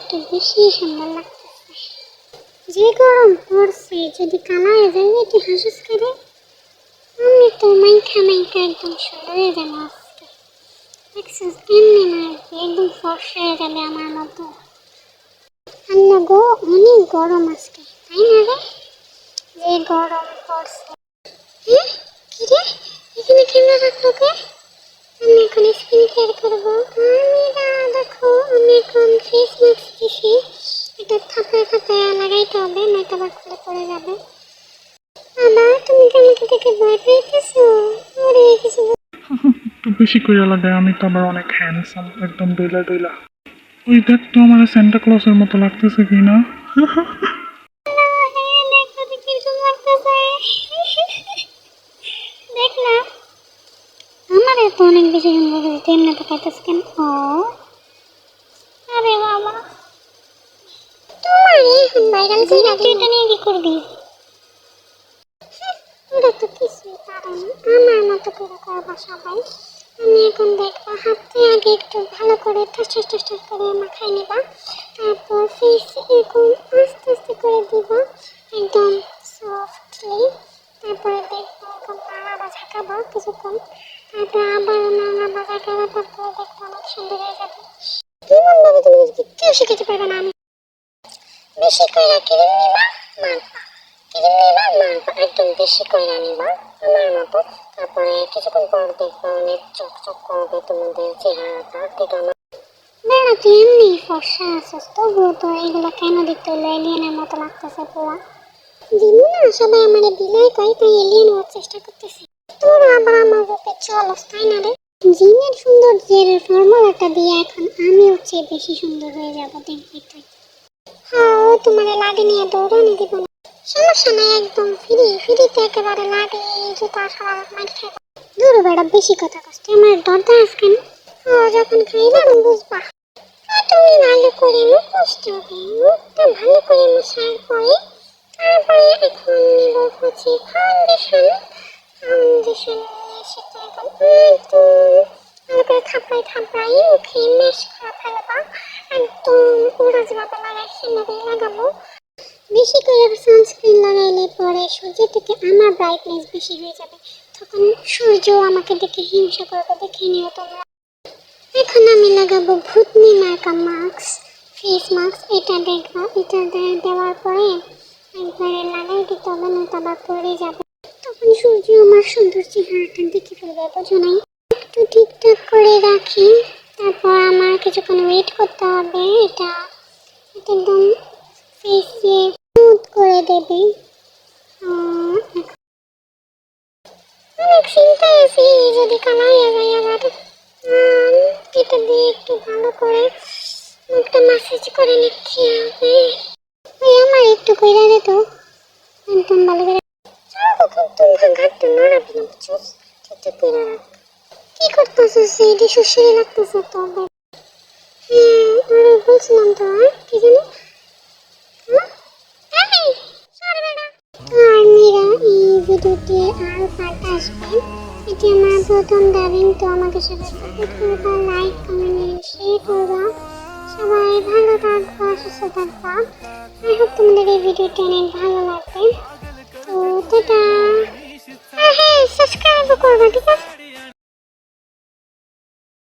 একটু বেশি সুন্দর লাগতেছে। যে গরম পড়ছে, যদি কালারে যাই একটু হাসুস করে আমি তো মাইখা মাইখা একদম সুন্দর হয়ে যাবো আজকে। দেখছিস কেমনি মারবে, একদম ফর্সা হয়ে যাবে আমার মতো। আল্লাহ গো, অনেক গরম আজকে, তাই না রে? যে গরম পড়ছে। হ্যাঁ, কি রে, এখানে ক্যামেরা রাখলো কে? আমি এখন স্কিন কেয়ার করবো। দেখো আমি এখন ফেস মাস্ক দিছি, এটা থাপায় থাপায় লাগাইতে হবে, নয়তো আবার খুলে পড়ে যাবে। আবার তুমি কি আমাকে দেখে ভয় পেয়েছো? ওরে কিছু একটু বেশি করে লাগায়, আমি তো আবার অনেক হ্যান্ডসাম, একদম ডইলা ডইলা। ওই দেখ তো আমার সান্টা ক্লসের মতো লাগতেছে কি না? দেখ না, আমার তো অনেক বেশি সুন্দর হয়েছে, তেমনি তাকাইতেছ কেন? ও আরে বাবা, তোমার এখন ভাইরাল ছিল, তুই এটা নিয়ে কি করবি? ওরা তো কিছুই পারে না, আমার মতো করে করবো সবাই। আমি এখন দেখবো, হাতে আগে একটু ভালো করে ঠাস ঠাস ঠাস ঠাস করে মাখাই নিবা, তারপর ফেসে এরকম আস্তে আস্তে করে দিব একদম সফটলি। তারপরে দেখবো এরকম নাড়াবা ঝাঁকাবো কিছুক্ষণ, তারপর আবার নাড়াবা ঝাঁকাবো, তারপরে দেখবো অনেক সুন্দর হয়ে যাবে। কেমন ভাবে তুমি কেউ শিখাতে পারবে না। আমি বেশি করে ক্রিম নিবা, মাখবা, ক্রিম নিবা, মাখবা, একদম বেশি করে নিবা আমার মতো। তারপরে কিছুক্ষণ পর দেখবা অনেক চকচক করবে তোমাদের চেহারাটা। দেখো আমার না, তুই এমনি ফর্সা আছিস, তবুও তো এগুলো কেন দেখতে হলো এলিয়েনের মতো লাগতেছে পুরা। দিন না সবাই আমার বিলাই কয়, তাই এলিয়েন হওয়ার চেষ্টা করতেছি। তোরা আবার আমার রূপে চলস, তাই না রে? জিনের সৌন্দর্যের ফর্মুলাটা দিয়ে এখন আমি হচ্ছে বেশি সুন্দর হয়ে যাবো, দেখবি তুই। হ্যাঁ, ও তোমার লাগে নিয়ে দৌড়ানি দিব না, সমস্যা নাই, একদম ফ্রিতে একেবারে লাগে জুতা সবার মাইর খাইবা। দূর বেড়া, বেশি কথা কষ্ট আমার দরদা আজকেন। যখন খাইবা বুঝবা। তুমি ভালো করে মুখতে হবে, মুখটা ভালো করে মুছার পরে তারপরে এখন নিব হচ্ছে ফাউন্ডেশন। ফাউন্ডেশন নিয়ে সেটা এখন একদম ভালো করে থাপড়াই থাপড়াই মুখে মেশ করা ফেলবা, একদম ওরা যেভাবে লাগাই সেভাবেই লাগাবো। বেশি করে সানস্ক্রিন লাগাইলে পরে সূর্য থেকে আমার ব্রাইটনেস বেশি হয়ে যাবে, তখন সূর্য আমাকে দেখে হিংসা করবে, দেখে নিও তোমরা। এখন আমি লাগাবো ভুতনি মার্কা মাস্ক, ফেস মাস্ক। এটা দেখবো, এটা দেওয়ার পরে একবারে লাগাই দিতে হবে, না তো আবার পড়ে যাবে, তখন সূর্য আমার সুন্দর চেহারাটা দেখে ফেলবে, বোঝো নাই? একটু ঠিকঠাক করে রাখি, তারপর আমার কিছুক্ষণ ওয়েট করতে হবে। এটা একদম ফেসে স্মুথ করে দেবে। অনেক চিন্তায় আছি, যদি কালাইয়া যায় আবার। এটা দিয়ে একটু ভালো করে মুখটা ম্যাসাজ করে নিচ্ছি হবে। ওই আমার একটু কইরা দে তো, একদম ভালো করে। কিন্তু ঘাটতে নড়াবি না, বুঝছিস? ঠিকঠাক করে রাখ। কি করতেছিস? এটি সুশ্রী লাগতেছে তো। হ্যাঁ, আরে বলছিলাম তো, কি জানি? আর মেয়েরা এই ভিডিওতে আরও পার্ট আসবে, এটি আমার প্রথম ডাবিং। তো আমাকে সবাই সাপোর্ট করবা, লাইক কমেন্ট শেয়ার করবা। সবাই ভালো থাকবা, সুস্থ থাকবা। আই হোপ তোমাদের এই ভিডিওটি অনেক ভালো লাগবে। তো টাটা। হ্যাঁ, সাবস্ক্রাইব করবা, ঠিক আছে?